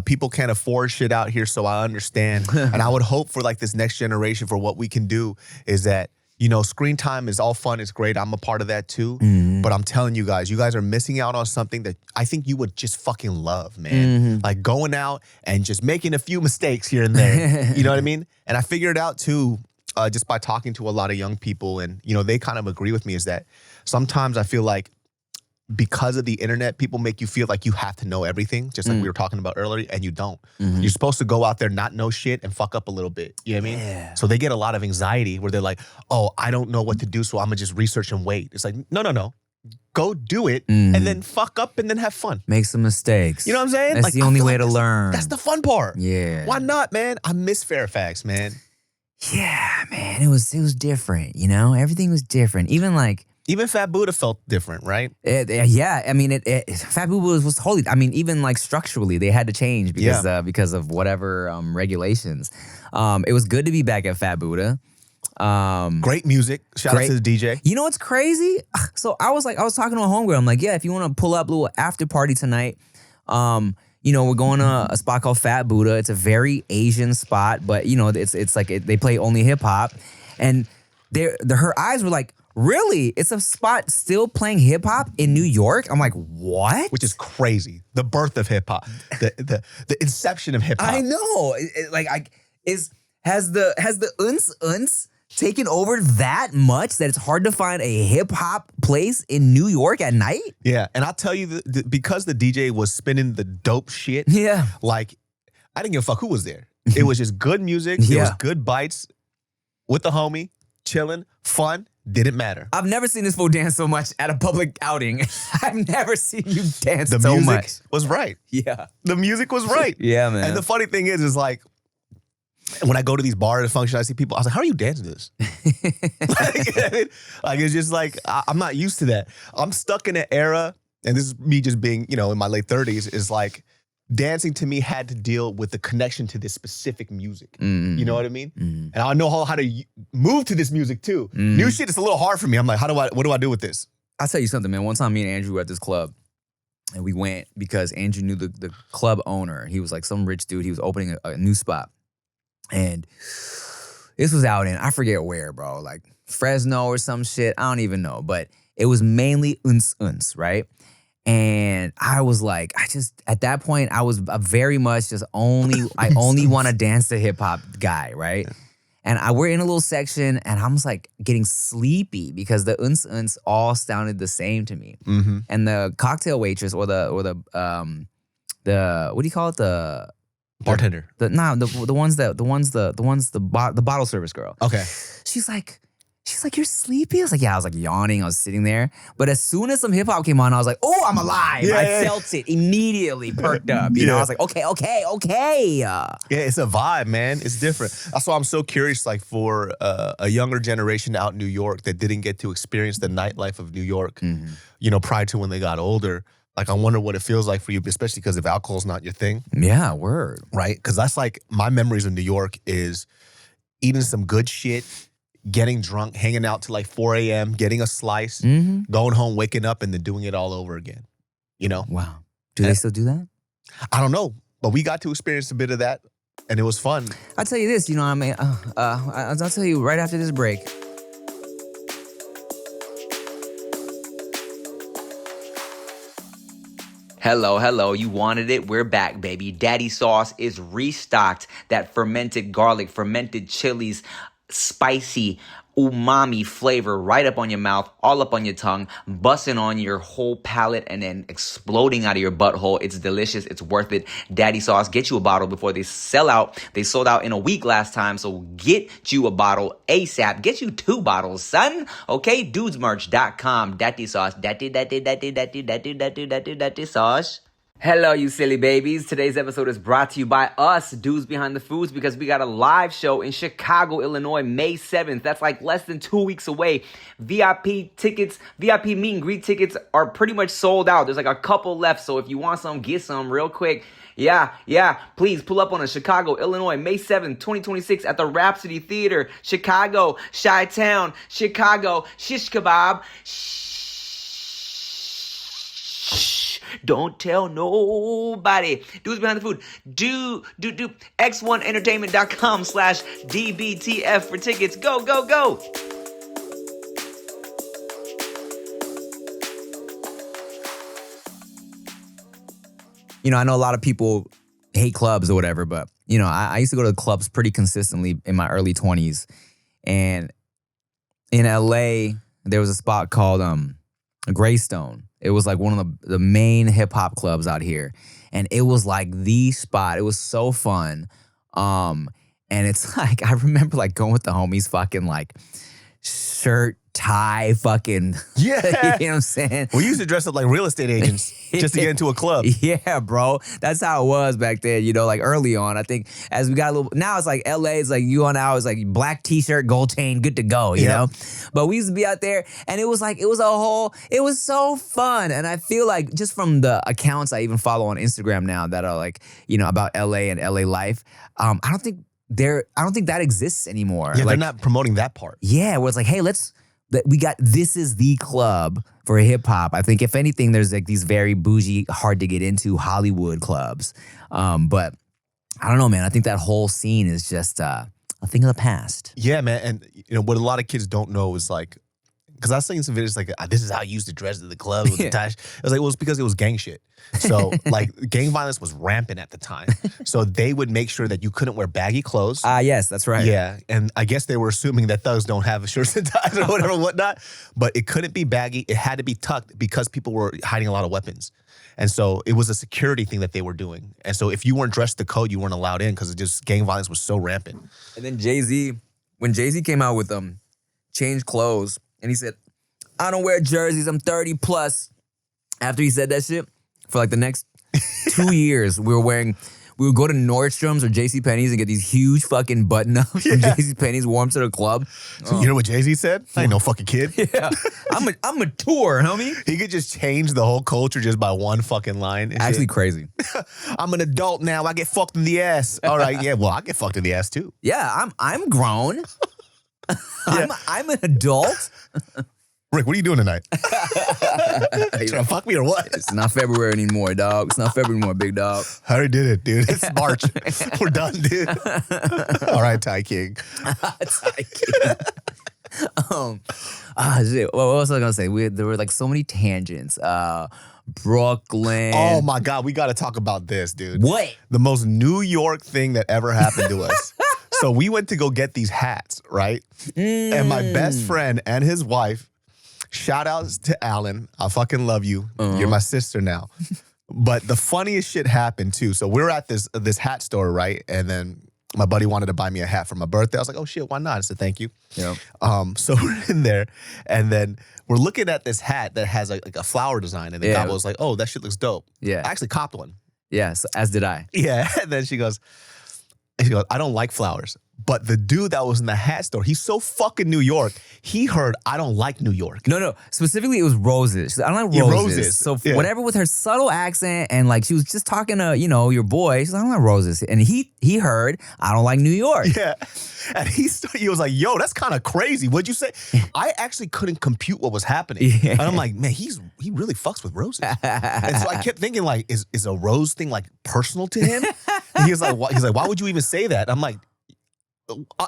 People can't afford shit out here, so I understand. And I would hope for like this next generation for what we can do is that, you know, screen time is all fun. It's great. I'm a part of that too. But I'm telling you guys are missing out on something that I think you would just fucking love, man. Like going out and just making a few mistakes here and there. You know what I mean? And I figured out too, just by talking to a lot of young people, and, you know, they kind of agree with me, is that sometimes I feel like because of the internet, people make you feel like you have to know everything, just like we were talking about earlier, and you don't. You're supposed to go out there, not know shit, and fuck up a little bit. You know what I mean? Yeah. So they get a lot of anxiety where they're like, oh, I don't know what to do, so I'm going to just research and wait. It's like, no. Go do it, and then fuck up, and then have fun. Make some mistakes. You know what I'm saying? That's Like, the I only feel way like to learn. That's the fun part. Yeah. Why not, man? I miss Fairfax, man. Yeah, man. It was different, you know? Everything was different. Even Fat Buddha felt different, right? Yeah, I mean, Fat Boo was totally. I mean, even like structurally, they had to change because of whatever regulations. It was good to be back at Fat Buddha. Great music. Shout out to the DJ. You know what's crazy? So I was talking to a homegirl. I'm like, yeah, if you want to pull up a little after party tonight, you know, we're going to a spot called Fat Buddha. It's a very Asian spot, but you know, it's like they play only hip hop, and her eyes were like, really? It's a spot still playing hip hop in New York? I'm like, what? Which is crazy. The birth of hip hop, the inception of hip hop. I know. Has the uns taken over that much that it's hard to find a hip hop place in New York at night? Yeah, and I'll tell you, because the DJ was spinning the dope shit. Yeah, like I didn't give a fuck who was there. It was just good music. It was good bites with the homie, chilling, fun. Didn't matter. I've never seen this fool dance so much at a public outing. I've never seen you dance The so music much. was right. Yeah. The music was right. Yeah, man. And the funny thing is like, when I go to these bars and functions, I see people, I was like, how are you dancing to this? like, it's just like, I'm not used to that. I'm stuck in an era, and this is me just being, you know, in my late 30s, is like, dancing to me had to deal with the connection to this specific music. You know what I mean? And I know how to move to this music too. New shit is a little hard for me. I'm like, what do I do with this? I'll tell you something, man. One time me and Andrew were at this club, and we went because Andrew knew the club owner. He was like some rich dude. He was opening a new spot. And this was out in, I forget where, bro, like Fresno or some shit. I don't even know. But it was mainly uns, right? And I was like, at that point, I was very much just I only want to dance to hip hop guy, right? Yeah. And we're in a little section, and I'm just like getting sleepy because the uns all sounded the same to me. And the cocktail waitress or the what do you call it? The bartender. The bottle service girl. Okay. She's like, you're sleepy? I was like, yeah. I was like yawning. I was sitting there. But as soon as some hip hop came on, I was like, oh, I'm alive. I felt it immediately, perked up. You know, I was like, okay. Yeah, it's a vibe, man. It's different. That's why I'm so curious, like for a younger generation out in New York that didn't get to experience the nightlife of New York, you know, prior to when they got older. Like, I wonder what it feels like for you, especially because if alcohol's not your thing. Yeah, word. Right? Because that's like, my memories of New York is eating some good shit, getting drunk, hanging out till like 4 a.m., getting a slice, going home, waking up, and then doing it all over again. You know? Wow. Do they still do that? I don't know. But we got to experience a bit of that, and it was fun. I'll tell you this, you know what I mean? I'll tell you right after this break. Hello, you wanted it? We're back, baby. Dati Sauce is restocked. That fermented garlic, fermented chilies, spicy umami flavor right up on your mouth, all up on your tongue, busting on your whole palate and then exploding out of your butthole. It's delicious. It's worth it. Dati Sauce, get you a bottle before they sell out. They sold out in a week last time, so get you a bottle ASAP. Get you 2 bottles, son. Okay, dudesmerch.com. Dati Sauce. Dati Sauce. Hello, you silly babies. Today's episode is brought to you by us, Dudes Behind the Foods, because we got a live show in Chicago, Illinois, May 7th. That's like less than 2 weeks away. VIP tickets, VIP meet and greet tickets are pretty much sold out. There's like a couple left, so if you want some, get some real quick. Yeah, please pull up on us. Chicago, Illinois, May 7th, 2026 at the Rhapsody Theater. Chicago, Chi-Town, Chicago, shish kebab. Don't tell nobody. Dudes Behind the Food. Do. X1entertainment.com/DBTF for tickets. Go. You know, I know a lot of people hate clubs or whatever, but, you know, I used to go to clubs pretty consistently in my early 20s. And in LA, there was a spot called Greystone. It was like one of the main hip hop clubs out here. And it was like the spot. It was so fun. And it's like, I remember like going with the homies, fucking like shirt, tie, fucking. Yeah. You know what I'm saying? We used to dress up like real estate agents just to get into a club. Yeah, bro. That's how it was back then, you know, like early on. I think as we got a little, now it's like LA, it's like you on out, it's like black t-shirt, gold chain, good to go, you know? But we used to be out there and it was like, it was so fun. And I feel like just from the accounts I even follow on Instagram now that are like, you know, about LA and LA life, I don't think that exists anymore. Yeah, like, they're not promoting that part. yeah, where it's like, hey, this is the club for hip hop. I think if anything, there's like these very bougie, hard to get into Hollywood clubs. But I don't know, man. I think that whole scene is just a thing of the past. Yeah, man. And you know what a lot of kids don't know is like, because I was seeing some videos like, this is how you used to dress at the club with the tie. It was like, well, it's because it was gang shit. So like gang violence was rampant at the time. So they would make sure that you couldn't wear baggy clothes. Yes, that's right. Yeah, and I guess they were assuming that thugs don't have shirts and ties or whatever, whatnot. But it couldn't be baggy. It had to be tucked because people were hiding a lot of weapons. And so it was a security thing that they were doing. And so if you weren't dressed the code, you weren't allowed in because it just gang violence was so rampant. And then when Jay-Z came out with Change Clothes, and he said, I don't wear jerseys, I'm 30 plus. After he said that shit, for like the next 2 years, we would go to Nordstrom's or JCPenney's and get these huge fucking button-ups from JCPenney's, warm to the club. You know what Jay-Z said? I ain't no fucking kid. Yeah, I'm a tour, homie. He could just change the whole culture just by one fucking line. and Actually shit. crazy. I'm an adult now. I get fucked in the ass. All right, yeah, well, I get fucked in the ass too. Yeah, I'm grown. I'm an adult. Rick, what are you doing tonight? You trying to fuck me or what? It's not February anymore, dog. It's not February anymore, big dog. I already did it, dude. It's March. We're done, dude. All right, Ty King. Shit. What was I gonna say? There were like so many tangents. Brooklyn. Oh my God, we got to talk about this, dude. What? The most New York thing that ever happened to us. So we went to go get these hats, right? And my best friend and his wife, shout outs to Alan. I fucking love you. You're my sister now. But the funniest shit happened too. So we're at this hat store, right? And then my buddy wanted to buy me a hat for my birthday. I was like, oh shit, why not? I said, thank you. Yeah. So we're in there and then we're looking at this hat that has like a flower design. And the guy was like, oh, that shit looks dope. Yeah. I actually copped one. Yes, as did I. Yeah. And then she goes, I don't like flowers. But the dude that was in the hat store, he's so fucking New York. He heard, I don't like New York. No. Specifically, it was roses. She's like, I don't like Yeah, roses. roses. So Yeah. whatever with her subtle accent and like she was just talking to, you know, your boy. She's like, I don't like roses. And he heard, I don't like New York. Yeah. And he was like, yo, that's kind of crazy. What'd you say? I actually couldn't compute what was happening. Yeah. And I'm like, man, he really fucks with roses. And so I kept thinking like, is a rose thing like personal to him? And he was like, why would you even say that? I'm like,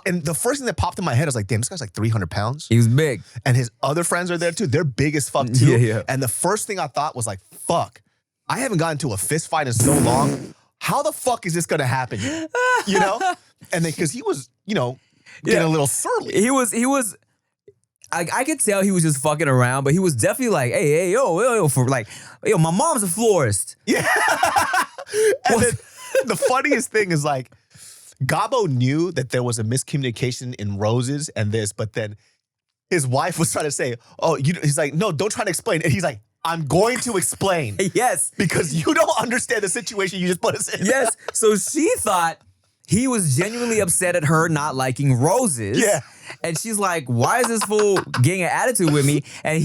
and the first thing that popped in my head was like, damn, this guy's like 300 pounds. He was big. And his other friends are there too. They're big as fuck too. Yeah. And the first thing I thought was like, fuck, I haven't gotten into a fist fight in so long. How the fuck is this gonna happen? You know? And then because he was, you know, getting a little surly. He was. I could tell he was just fucking around, but he was definitely like, hey, yo, for like, yo, my mom's a florist. Yeah. And then the funniest thing is like, Gabo knew that there was a miscommunication in roses and this, but then his wife was trying to say, he's like, no, don't try to explain. And he's like, I'm going to explain. Yes. Because you don't understand the situation you just put us in. Yes. So she thought he was genuinely upset at her not liking roses. Yeah. And she's like, why is this fool getting an attitude with me? And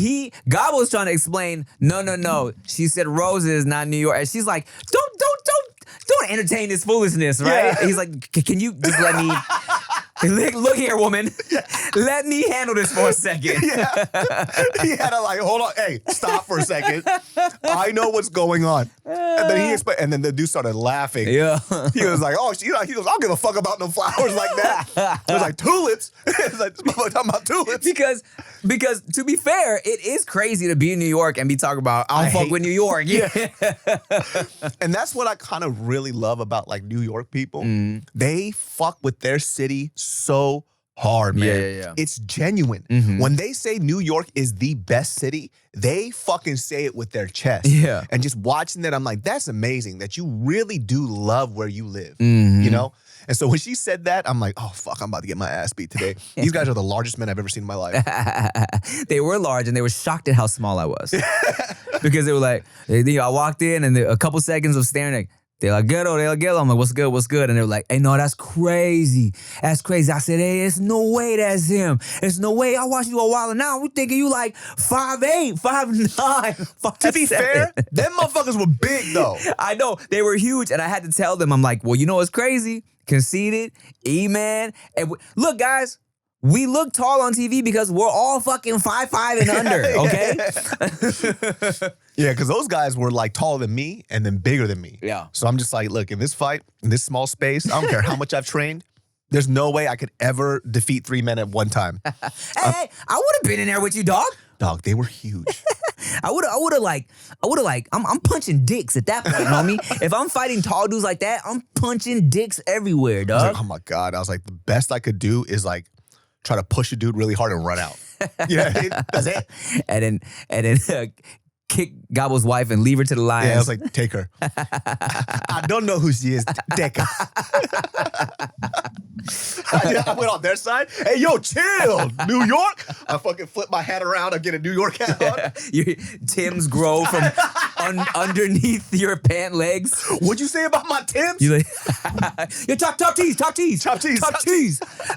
God was trying to explain, no. She said roses, not New York. And she's like, don't entertain this foolishness, right? Yeah. And he's like, can you just let me, look here, woman. Let me handle this for a second. Yeah. He had to like, hold on. Hey, stop for a second. I know what's going on. And then he explained, and then the dude started laughing. Yeah. He was like, he goes, I don't give a fuck about no flowers like that. It was like tulips. It's like, this motherfucker talking about tulips. Because to be fair, it is crazy to be in New York and be talking about, I don't fuck with New York. Yeah. And that's what I kind of really love about like New York people. They fuck with their city so hard, man. Yeah. It's genuine. When they say New York is the best city, they fucking say it with their chest. Yeah. And just watching that, I'm like, that's amazing that you really do love where you live, you know? And so when she said that, I'm like, oh, fuck, I'm about to get my ass beat today. These guys are the largest men I've ever seen in my life. They were large and they were shocked at how small I was. Because they were like, I walked in and a couple seconds of staring, like, they're like, ghetto. I'm like, what's good? And they were like, hey, no, that's crazy. That's crazy. I said, hey, there's no way that's him. There's no way. I watched you a while and now we're thinking you like 5'8", 5'9". To be fair, them motherfuckers were big though. I know. They were huge. And I had to tell them, I'm like, well, you know what's crazy? Conceited, E-man. And look, guys, we look tall on TV because we're all fucking 5'5" and under, okay? Yeah, because those guys were like taller than me and then bigger than me. Yeah. So I'm just like, look, in this fight, in this small space, I don't care how much I've trained, there's no way I could ever defeat 3 men at one time. Hey, I would have been in there with you, dog. Dog, they were huge. I would have I'm punching dicks at that point, homie. If I'm fighting tall dudes like that, I'm punching dicks everywhere, I was dog. like, oh my God. I was like, the best I could do is like try to push a dude really hard and run out. Yeah, that's it. And then kick Gobble's wife and leave her to the lions. Yeah, I was like, take her. I don't know who she is. Take her. I went on their side. Hey, yo, chill. New York. I fucking flip my hat around. I get a New York hat on. Tim's grow from underneath your pant legs. What'd you say about my Timbs? You like, yo, top cheese.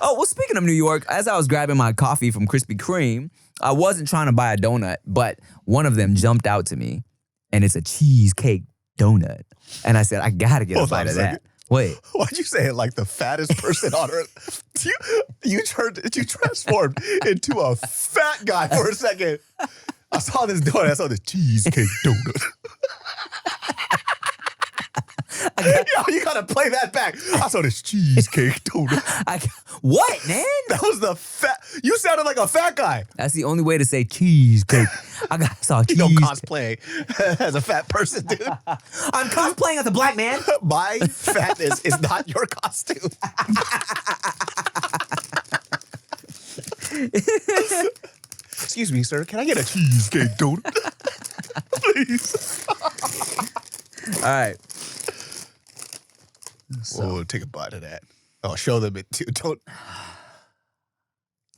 Oh, well, speaking of New York, as I was grabbing my coffee from Krispy Kreme, I wasn't trying to buy a donut, but one of them jumped out to me, and it's a cheesecake donut. And I said, I gotta get a bite of that. Wait. Why'd you say it like the fattest person on earth? You transformed into a fat guy for a second. I saw this donut. I saw this cheesecake donut. Yo, you gotta play that back. I saw this cheesecake donut. What, man? That was the fat. You sounded like a fat guy. That's the only way to say cheesecake. I saw You cheesecake. don't cosplay as a fat person, dude. I'm cosplaying as a black man. My fatness is not your costume. Excuse me, sir. Can I get a cheesecake donut? Please. All right. So take a bite of that. Oh, show them it too. Don't.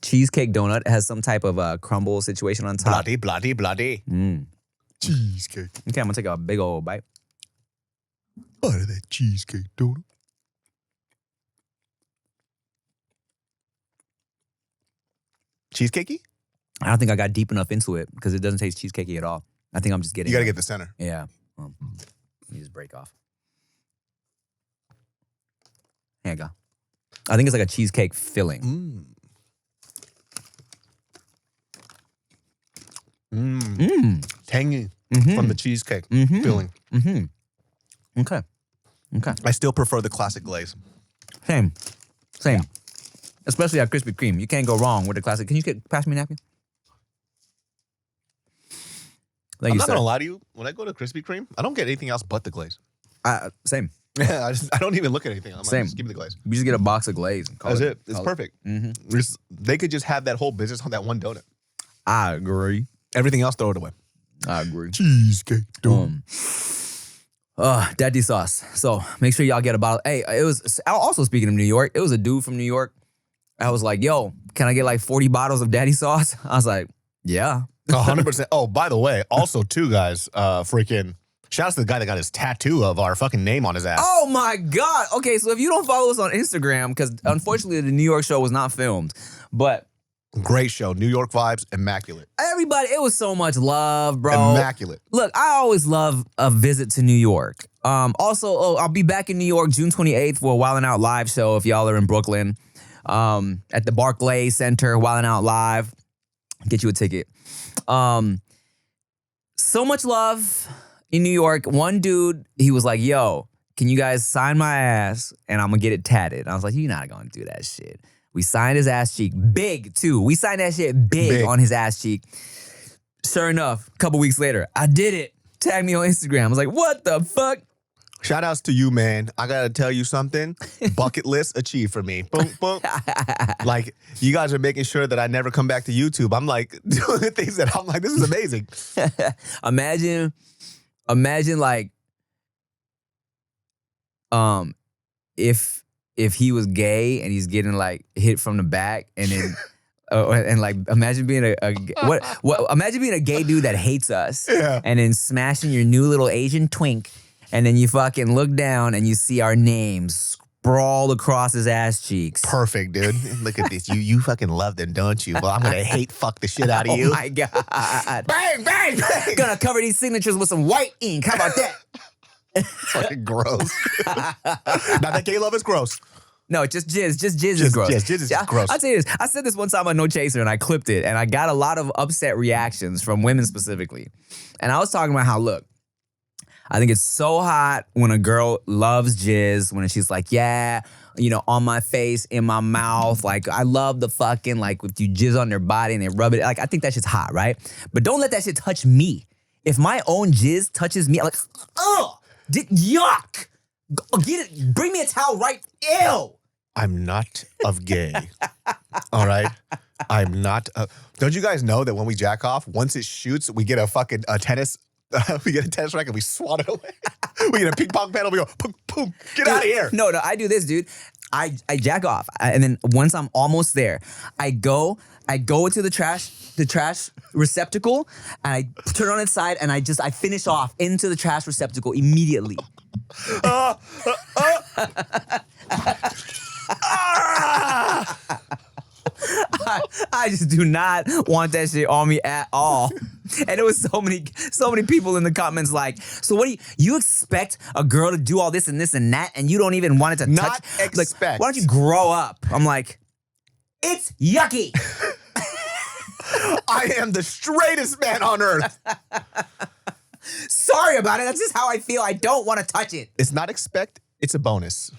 Cheesecake donut has some type of crumble situation on top. Bloody. Cheesecake. Okay, I'm gonna take a big old bite. Bite of that cheesecake donut. Cheesecakey? I don't think I got deep enough into it because it doesn't taste cheesecakey at all. I think I'm just getting. You gotta get the center. Yeah. You just break off. There you go. I think it's like a cheesecake filling. Tangy from the cheesecake filling. Okay. I still prefer the classic glaze. Same. Especially at Krispy Kreme. You can't go wrong with the classic. Can you pass me a napkin? Thank I'm you, not sir. gonna lie to you. When I go to Krispy Kreme, I don't get anything else but the glaze. Same. Yeah, I don't even look at anything. I'm Same. like, just give me the glaze. You just get a box of glaze. And call That's it. It's call perfect. They could just have that whole business on that one donut. I agree. Everything else, throw it away. I agree. Cheesecake donut. Dati Sauce. So make sure y'all get a bottle. Hey, it was also speaking of New York, it was a dude from New York. I was like, yo, can I get like 40 bottles of Dati Sauce? I was like, yeah, 100%. Oh, by the way, also too, guys, freaking shout out to the guy that got his tattoo of our fucking name on his ass. Oh my God. Okay, so if you don't follow us on Instagram, because unfortunately the New York show was not filmed, but Great show. New York vibes, immaculate. everybody, it was so much love, bro. Immaculate. Look, I always love a visit to New York. Also, I'll be back in New York June 28th for a Wildin' Out Live show if y'all are in Brooklyn. At the Barclays Center, Wildin' Out Live. Get you a ticket. So much love in New York. One dude, he was like, yo, can you guys sign my ass and I'm gonna get it tatted? And I was like, you're not gonna do that shit. We signed his ass cheek. Big, too. We signed that shit big on his ass cheek. Sure enough, a couple weeks later, I did it. Tag me on Instagram. I was like, what the fuck? Shout outs to you, man. I gotta tell you something. Bucket list achieved for me. Boom, boom. Like, you guys are making sure that I never come back to YouTube. I'm like doing the things that I'm like, this is amazing. Imagine like, if he was gay and he's getting like hit from the back and then and like imagine being imagine being a gay dude that hates us and then smashing your new little Asian twink and then you fucking look down and you see our names sprawled across his ass cheeks. Perfect, dude. Look at this. You fucking love them, don't you? Well, I'm gonna hate fuck the shit out of you. Oh my God. Bang, bang, bang. Gonna cover these signatures with some white ink. How about that? Fucking gross. Not that gay love is gross. No, just jizz. Just jizz is gross. Jizz is gross. I'll tell you this. I said this one time on No Chaser and I clipped it and I got a lot of upset reactions from women specifically. And I was talking about how, look, I think it's so hot when a girl loves jizz, when she's like, yeah, you know, on my face, in my mouth. Like, I love the fucking, like, if you jizz on their body and they rub it. Like, I think that shit's hot, right? But don't let that shit touch me. If my own jizz touches me, I'm like, ugh. Yuck! Get it! Bring me a towel right. Ew! I'm not of gay. All right? I'm not. Don't you guys know that when we jack off, once it shoots, we get a fucking tennis. We get a tennis racket, we swat it away. We get a ping pong paddle, we go, boom, boom, get out of here. No, I do this, dude. I jack off, and then once I'm almost there, I go into the trash receptacle, and I turn on its side, and I finish off into the trash receptacle immediately. I just do not want that shit on me at all. And there was so many people in the comments like, so what do you expect a girl to do all this and that, and you don't even want it to not touch? expect. Like, why don't you grow up? I'm like, it's yucky. I am the straightest man on earth. Sorry about it. That's just how I feel. I don't want to touch it. It's not expect, it's a bonus.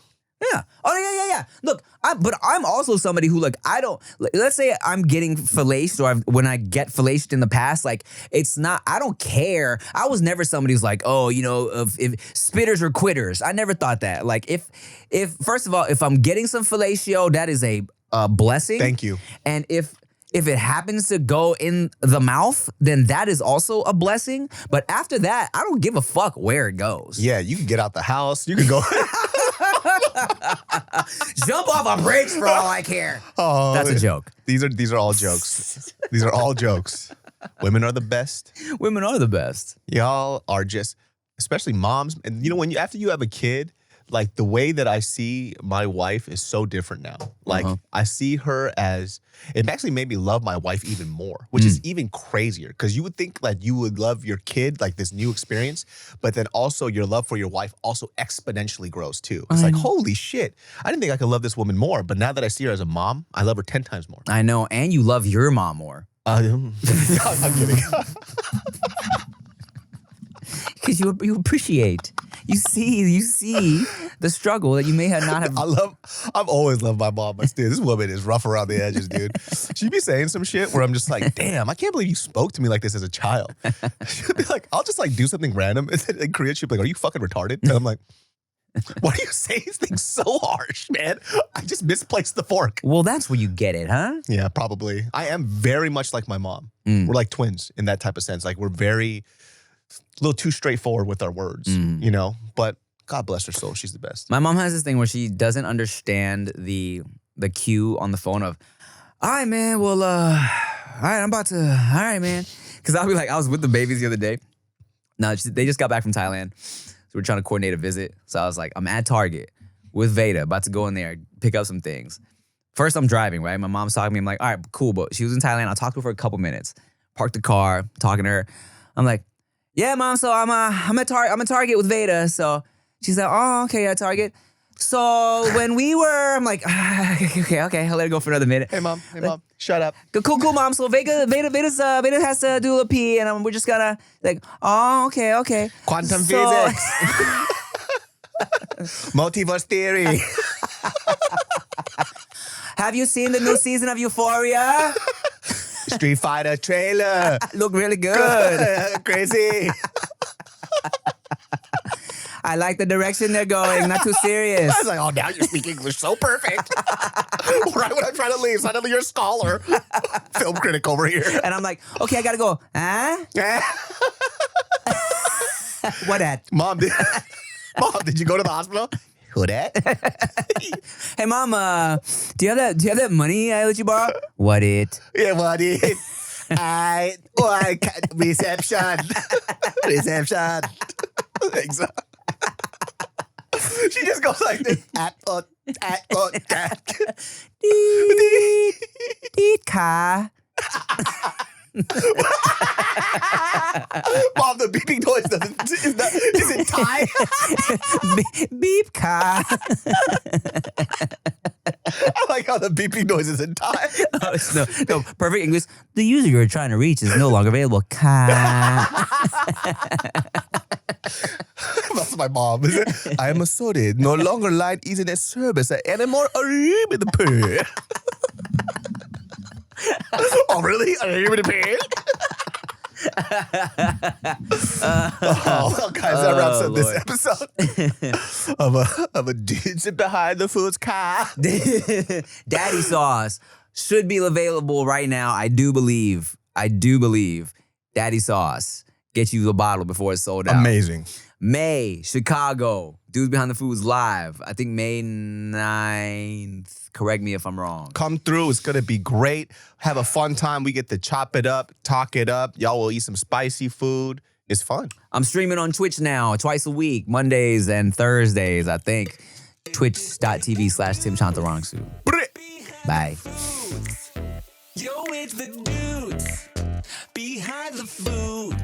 Yeah. Oh, yeah. Look, but I'm also somebody who, like, I don't, let's say I'm getting fellaced or when I get fellaced in the past, like, it's not, I don't care. I was never somebody who's like, oh, you know, if spitters or quitters. I never thought that. Like, if first of all, if I'm getting some fellatio, that is a blessing. Thank you. And if it happens to go in the mouth, then that is also a blessing. But after that, I don't give a fuck where it goes. Yeah, you can get out the house. You can go. Jump off a bridge for all I care. Oh, that's a joke. These are all jokes. These are all jokes. Women are the best. Women are the best. Y'all are just, especially moms. And you know, after you have a kid, like the way that I see my wife is so different now. Like I see her as, it actually made me love my wife even more, which is even crazier. Because you would think like you would love your kid, like this new experience, but then also your love for your wife also exponentially grows too. It's like, holy shit, I didn't think I could love this woman more. But now that I see her as a mom, I love her 10 times more. I know, and you love your mom more. I'm kidding. Because you appreciate. You see the struggle that you may have not have. I've always loved my mom, but still, this woman is rough around the edges, dude. She'd be saying some shit where I'm just like, damn, I can't believe you spoke to me like this as a child. She'd be like, I'll just like do something random and then in Korean she'd be like, are you fucking retarded? And I'm like, why do you say these things so harsh, man? I just misplaced the fork. Well, that's where you get it, huh? Yeah, probably. I am very much like my mom. We're like twins in that type of sense. Like we're very, a little too straightforward with our words, you know? But God bless her soul. She's the best. My mom has this thing where she doesn't understand the cue on the phone of, all right, man, well, all right, I'm about to, all right, man. Because Because I'll be like, I was with the babies the other day. No, they just got back from Thailand. So we're trying to coordinate a visit. So I was like, I'm at Target with Veyda, about to go in there, pick up some things. First, I'm driving, right? My mom's talking to me. I'm like, all right, cool. But she was in Thailand. I talked to her for a couple minutes. Parked the car, talking to her. I'm like, yeah, Mom, so I'm at Target with Veyda. So she's like, oh, okay, at Target. So when we were, I'm like, okay, I'll let it go for another minute. Hey, Mom, shut up. Cool, Mom. So Veyda has to do a pee, and we're just gonna like, oh, okay. Quantum physics. Multiverse theory. Have you seen the new season of Euphoria? Street Fighter trailer. Look really good. Crazy. I like the direction they're going. Not too serious. I was like, oh, now you speak English so perfect. Right when I'm trying to leave, suddenly you're a scholar. Film critic over here. And I'm like, okay, I gotta go. Huh? What at? Mom, did you go to the hospital? Who that? Hey, Mom, do you have that money I let you borrow? What it? Yeah, what it? Reception. Reception. Exactly. She just goes like this. Deet car. Mom, the beeping noise is it Thai? Beep car. I like how the beeping noise is in Thai. No, perfect English. The user you're trying to reach is no longer available. Car. That's my mom. I am sorry. No longer line internet service anymore. Oh, really? Oh, guys, that wraps up this episode of a dude behind the food's car. Dati Sauce should be available right now. I do believe. Dati Sauce. Get you the bottle before it's sold out. Amazing. May, Chicago. Dudes Behind the Foods live. I think May 9th. Correct me if I'm wrong. Come through. It's going to be great. Have a fun time. We get to chop it up, talk it up. Y'all will eat some spicy food. It's fun. I'm streaming on Twitch now twice a week, Mondays and Thursdays, I think. Twitch.tv/Tim Chantarangsu. Bye. Yo, it's the dudes behind the food.